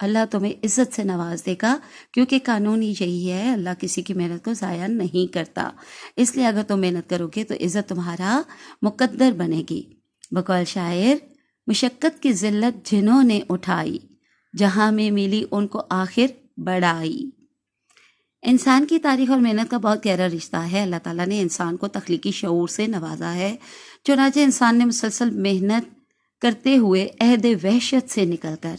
اللہ تمہیں عزت سے نواز دے گا، کیونکہ قانون ہی یہی ہے، اللہ کسی کی محنت کو ضائع نہیں کرتا۔ اس لیے اگر تم محنت کرو گے تو عزت تمہارا مقدر بنے گی۔ بقول شاعر، مشقت کی ذلت جنہوں نے اٹھائی، جہاں میں ملی ان کو آخر بڑائی۔ انسان کی تاریخ اور محنت کا بہت گہرا رشتہ ہے۔ اللہ تعالیٰ نے انسان کو تخلیقی شعور سے نوازا ہے، چنانچہ انسان نے مسلسل محنت کرتے ہوئے عہد وحشت سے نکل کر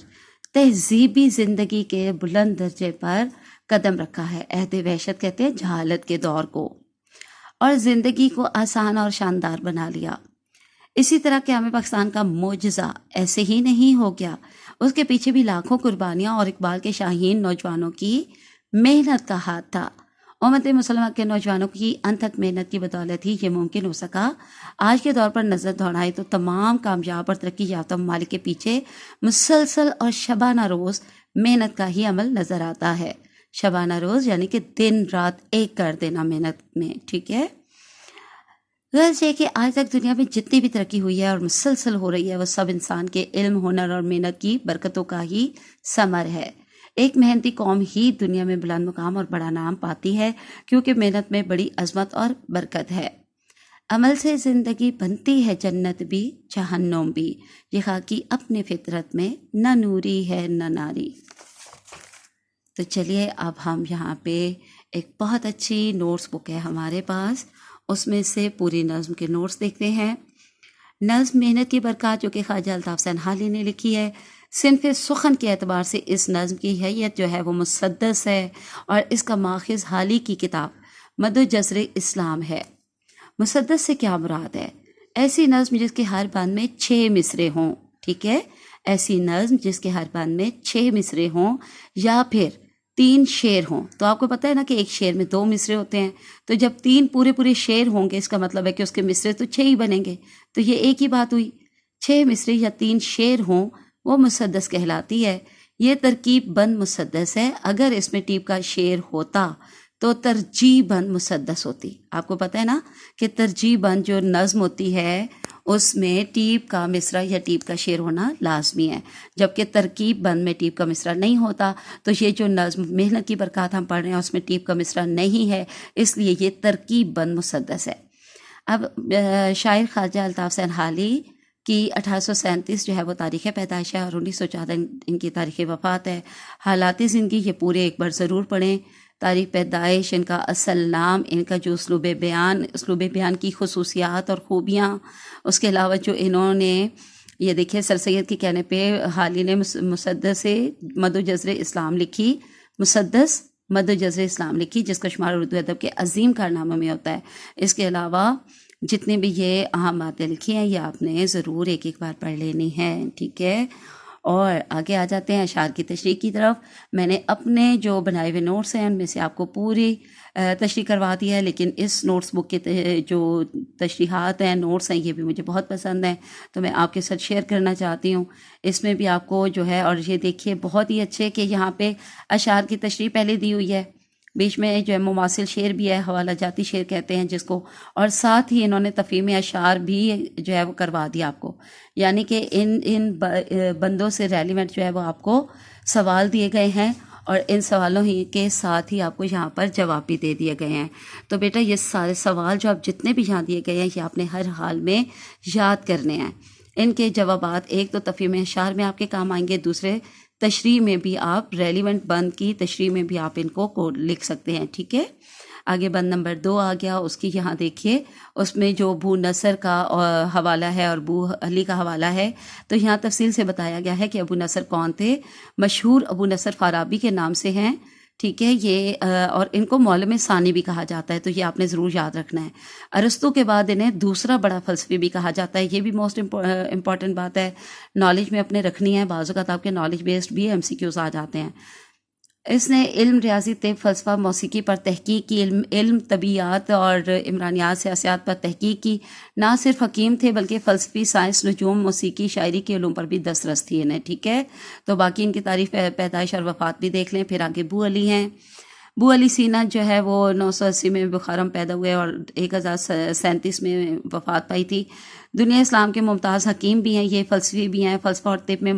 تہذیبی زندگی کے بلند درجے پر قدم رکھا ہے۔ عہد وحشت کہتے ہیں جہالت کے دور کو، اور زندگی کو آسان اور شاندار بنا لیا۔ اسی طرح قیام پاکستان کا معجزہ ایسے ہی نہیں ہو گیا، اس کے پیچھے بھی لاکھوں قربانیاں اور اقبال کے شاہین نوجوانوں کی محنت کا ہاتھ تھا۔ امت مسلمہ کے نوجوانوں کی انتھک محنت کی بدولت ہی یہ ممکن ہو سکا۔ آج کے دور پر نظر دوڑائیں تو تمام کامیاب اور ترقی یافتہ ممالک کے پیچھے مسلسل اور شبانہ روز محنت کا ہی عمل نظر آتا ہے۔ شبانہ روز یعنی کہ دن رات ایک کر دینا محنت میں، ٹھیک ہے۔ غرض یہ کہ آج تک دنیا میں جتنی بھی ترقی ہوئی ہے اور مسلسل ہو رہی ہے، وہ سب انسان کے علم، ہنر اور محنت کی برکتوں کا ہی ثمر ہے۔ ایک محنتی قوم ہی دنیا میں بلند مقام اور بڑا نام پاتی ہے، کیونکہ محنت میں بڑی عظمت اور برکت ہے۔ عمل سے زندگی بنتی ہے جنت بھی جہنم بھی، یہ خاکی اپنے فطرت میں نہ نوری ہے نہ ناری۔ تو چلیے اب ہم یہاں پہ ایک بہت اچھی نوٹس بک ہے ہمارے پاس، اس میں سے پوری نظم کے نوٹس دیکھتے ہیں۔ نظم محنت کی برکات، جو کہ خواجہ الطاف حسین حالی نے لکھی ہے۔ صنف سخن کے اعتبار سے اس نظم کی حیت جو ہے وہ مسدس ہے، اور اس کا ماخذ حالی کی کتاب مد و جزر اسلام ہے۔ مسدس سے کیا مراد ہے؟ ایسی نظم جس کے ہر بند میں 6 مصرے ہوں، ٹھیک ہے، ایسی نظم جس کے ہر بند میں 6 مصرے ہوں، یا پھر 3 شعر ہوں۔ تو آپ کو پتہ ہے نا کہ ایک شعر میں 2 مصرے ہوتے ہیں، تو جب 3 پورے شعر ہوں گے، اس کا مطلب ہے کہ اس کے مصرے تو 6 ہی بنیں گے۔ تو یہ ایک ہی بات ہوئی، 6 مصرے یا 3 شعر ہوں، وہ مسدس کہلاتی ہے۔ یہ ترکیب بند مسدس ہے۔ اگر اس میں ٹیپ کا شعر ہوتا تو ترجیح بند مسدس ہوتی۔ آپ کو پتہ ہے نا کہ ترجیح بند جو نظم ہوتی ہے اس میں ٹیپ کا مصرع یا ٹیپ کا شعر ہونا لازمی ہے، جبکہ ترکیب بند میں ٹیپ کا مصرع نہیں ہوتا۔ تو یہ جو نظم محنت کی برکات ہم پڑھ رہے ہیں اس میں ٹیپ کا مصرع نہیں ہے، اس لیے یہ ترکیب بند مسدس ہے۔ اب شاعر خواجہ الطاف حسین حالی کی 1837 جو ہے وہ تاریخ پیدائش ہے، اور 1914 ان کی تاریخ وفات ہے۔ حالات زندگی یہ پورے ایک بار ضرور پڑھیں۔ تاریخ پیدائش، ان کا اصل نام، ان کا جو اسلوب بیان کی خصوصیات اور خوبیاں، اس کے علاوہ جو انہوں نے، یہ دیکھیں سر سید کے کہنے پہ حالی نے مسدس مد و جزر اسلام لکھی، مسدس مد و جزر اسلام لکھی، جس کا شمار اردو ادب کے عظیم کارناموں میں ہوتا ہے۔ اس کے علاوہ جتنے بھی یہ اہم باتیں لکھی ہیں یہ آپ نے ضرور ایک بار پڑھ لینی ہے، ٹھیک ہے۔ اور آگے آ جاتے ہیں اشعار کی تشریح کی طرف۔ میں نے اپنے جو بنائے ہوئے نوٹس ہیں ان میں سے آپ کو پوری تشریح کروا دی ہے، لیکن اس نوٹس بک کے جو تشریحات ہیں، نوٹس ہیں، یہ بھی مجھے بہت پسند ہیں، تو میں آپ کے ساتھ شیئر کرنا چاہتی ہوں۔ اس میں بھی آپ کو جو ہے، اور یہ دیکھیے بہت ہی اچھے کہ یہاں پہ اشعار کی تشریح پہلے دی ہوئی ہے، بیچ میں جو ہے مماثل شعر بھی ہے، حوالہ جاتی شعر کہتے ہیں جس کو، اور ساتھ ہی انہوں نے تفہیم اشعار بھی جو ہے وہ کروا دیا آپ کو، یعنی کہ ان بندوں سے ریلیونٹ جو ہے وہ آپ کو سوال دیے گئے ہیں، اور ان سوالوں ہی کے ساتھ ہی آپ کو یہاں پر جواب بھی دے دیے گئے ہیں۔ تو بیٹا یہ سارے سوال جو آپ جتنے بھی یہاں دیے گئے ہیں یہ آپ نے ہر حال میں یاد کرنے ہیں۔ ان کے جوابات ایک تو تفہیم اشعار میں آپ کے کام آئیں گے، دوسرے تشریح میں بھی آپ ریلیونٹ بند کی تشریح میں بھی آپ ان کو لکھ سکتے ہیں، ٹھیک ہے۔ آگے بند نمبر 2 آ گیا، اس کی یہاں دیکھیے، اس میں جو ابو نصر کا حوالہ ہے اور ابو علی کا حوالہ ہے، تو یہاں تفصیل سے بتایا گیا ہے کہ ابو نصر کون تھے۔ مشہور ابو نصر فارابی کے نام سے ہیں، ٹھیک ہے یہ، اور ان کو معلم ثانی بھی کہا جاتا ہے، تو یہ آپ نے ضرور یاد رکھنا ہے۔ ارسطو کے بعد انہیں دوسرا بڑا فلسفی بھی کہا جاتا ہے، یہ بھی موسٹ امپورٹنٹ بات ہے، نالج میں اپنے رکھنی ہے، بعض اوقات آپ کے نالج بیسڈ بھی MCQs آ جاتے ہیں۔ اس نے علم، ریاضی، طب، فلسفہ، موسیقی پر تحقیق کی، علم طبیعیات اور عمرانیات، سیاسیات پر تحقیق کی۔ نہ صرف حکیم تھے بلکہ فلسفی، سائنس، نجوم، موسیقی، شاعری کے علوم پر بھی دسترس تھی انہیں، ٹھیک ہے۔ تو باقی ان کی تاریخ پیدائش اور وفات بھی دیکھ لیں۔ پھر آگے ابو علی ہیں۔ ابو علی سینا جو ہے وہ 980 میں بخارا میں پیدا ہوئے اور 1037 میں وفات پائی تھی۔ دنیا اسلام کے ممتاز حکیم بھی ہیں، یہ فلسفی بھی ہیں۔ فلسفہ اور طب میں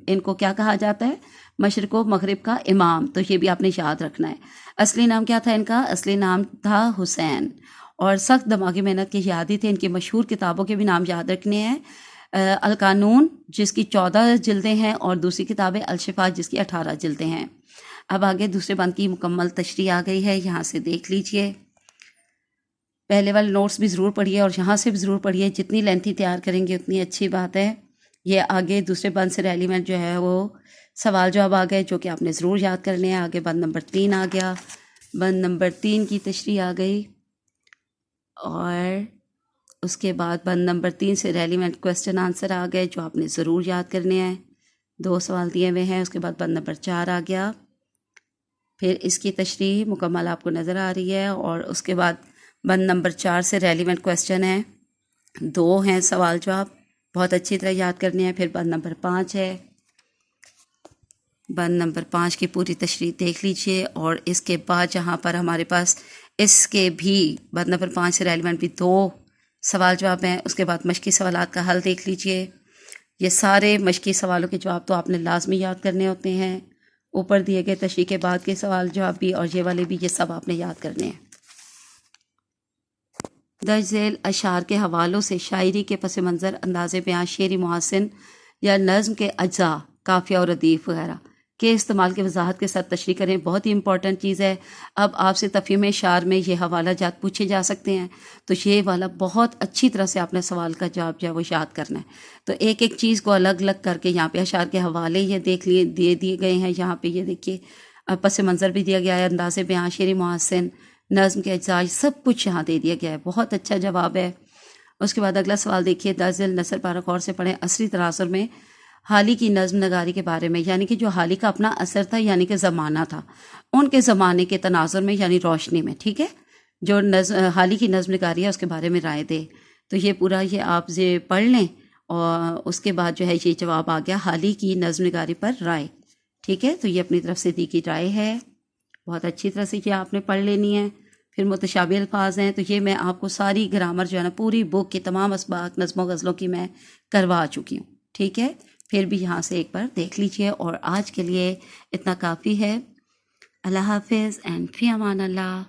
ان کو کیا کہا جاتا ہے؟ مشرق و مغرب کا امام، تو یہ بھی آپ نے یاد رکھنا ہے۔ اصلی نام کیا تھا ان کا؟ اصلی نام تھا حسین، اور سخت دماغی محنت کے یادی تھے۔ ان کی مشہور کتابوں کے بھی نام یاد رکھنے ہیں۔ القانون جس کی 14 جلدیں ہیں، اور دوسری کتاب ہے الشفا جس کی 18 جلدیں ہیں۔ اب آگے دوسرے بند کی مکمل تشریح آ گئی ہے، یہاں سے دیکھ لیجئے۔ پہلے والے نوٹس بھی ضرور پڑھیے اور یہاں سے بھی ضرور پڑھیے، جتنی لینتھی تیار کریں گے اتنی اچھی بات ہے۔ یہ آگے دوسرے بند سے ریلیونٹ جو ہے وہ سوال جواب آ گئے جو کہ آپ نے ضرور یاد کرنے ہیں۔ آگے بند نمبر 3 آ گیا، بند نمبر 3 کی تشریح آ گئی، اور اس کے بعد بند نمبر 3 سے ریلیونٹ کویسچن آنسر آ گئے جو آپ نے ضرور یاد کرنے ہیں۔ 2 سوال دیے ہوئے ہیں۔ اس کے بعد بند نمبر 4 آ گیا، پھر اس کی تشریح مکمل آپ کو نظر آ رہی ہے، اور اس کے بعد بند نمبر 4 سے ریلیونٹ کویسچن ہیں، 2 ہیں سوال جواب، بہت اچھی طرح یاد کرنے ہیں۔ پھر بند نمبر 5 ہے، بند نمبر 5 کی پوری تشریح دیکھ لیجئے، اور اس کے بعد جہاں پر ہمارے پاس اس کے بھی بند نمبر 5 سے ریلیونٹ بھی 2 سوال جواب ہیں۔ اس کے بعد مشقی سوالات کا حل دیکھ لیجئے۔ یہ سارے مشقی سوالوں کے جواب تو آپ نے لازمی یاد کرنے ہوتے ہیں، اوپر دیے گئے تشریح کے بعد کے سوال جواب بھی اور یہ والے بھی، یہ سب آپ نے یاد کرنے ہیں۔ درج ذیل اشعار کے حوالوں سے شاعری کے پس منظر، انداز بیان، شعری محاسن یا نظم کے اجزاء، قافیہ اور ردیف وغیرہ کے استعمال کی وضاحت کے ساتھ تشریح کریں، بہت ہی امپورٹنٹ چیز ہے۔ اب آپ سے تفہیم اشعار میں یہ حوالہ جات پوچھے جا سکتے ہیں، تو یہ والا بہت اچھی طرح سے آپ نے سوال کا جواب جو ہے وہ یاد کرنا ہے۔ تو ایک ایک چیز کو الگ الگ کر کے یہاں پہ اشعار کے حوالے یہ دیکھ لیے دیے گئے ہیں، یہاں پہ یہ دیکھیے پس منظر بھی دیا گیا ہے، انداز بیان، شعری محاسن، نظم کے اجزاء، سب کچھ یہاں دے دیا گیا ہے، بہت اچھا جواب ہے۔ اس کے بعد اگلا سوال دیکھیے، درج ذیل نثر پارہ غور سے پڑھیں۔ عصری تناظر میں حالی کی نظم نگاری کے بارے میں، یعنی کہ جو حالی کا اپنا اثر تھا، یعنی کہ زمانہ تھا، ان کے زمانے کے تناظر میں یعنی روشنی میں، ٹھیک ہے، جو حالی کی نظم نگاری ہے اس کے بارے میں رائے دے۔ تو یہ پورا یہ آپ یہ پڑھ لیں، اور اس کے بعد جو ہے یہ جواب آ گیا حالی کی نظم نگاری پر رائے، ٹھیک ہے۔ تو یہ اپنی طرف سے دی گئی رائے ہے، بہت اچھی طرح سے یہ آپ نے پڑھ لینی ہے۔ پھر متشابہ الفاظ ہیں، تو یہ میں آپ کو ساری گرامر جو ہے نا پوری بک کے تمام اسباق نظم و غزلوں کی میں کروا چکی ہوں، ٹھیک ہے۔ پھر بھی یہاں سے ایک بار دیکھ لیجئے، اور آج کے لیے اتنا کافی ہے۔ اللہ حافظ اینڈ فی امان اللہ۔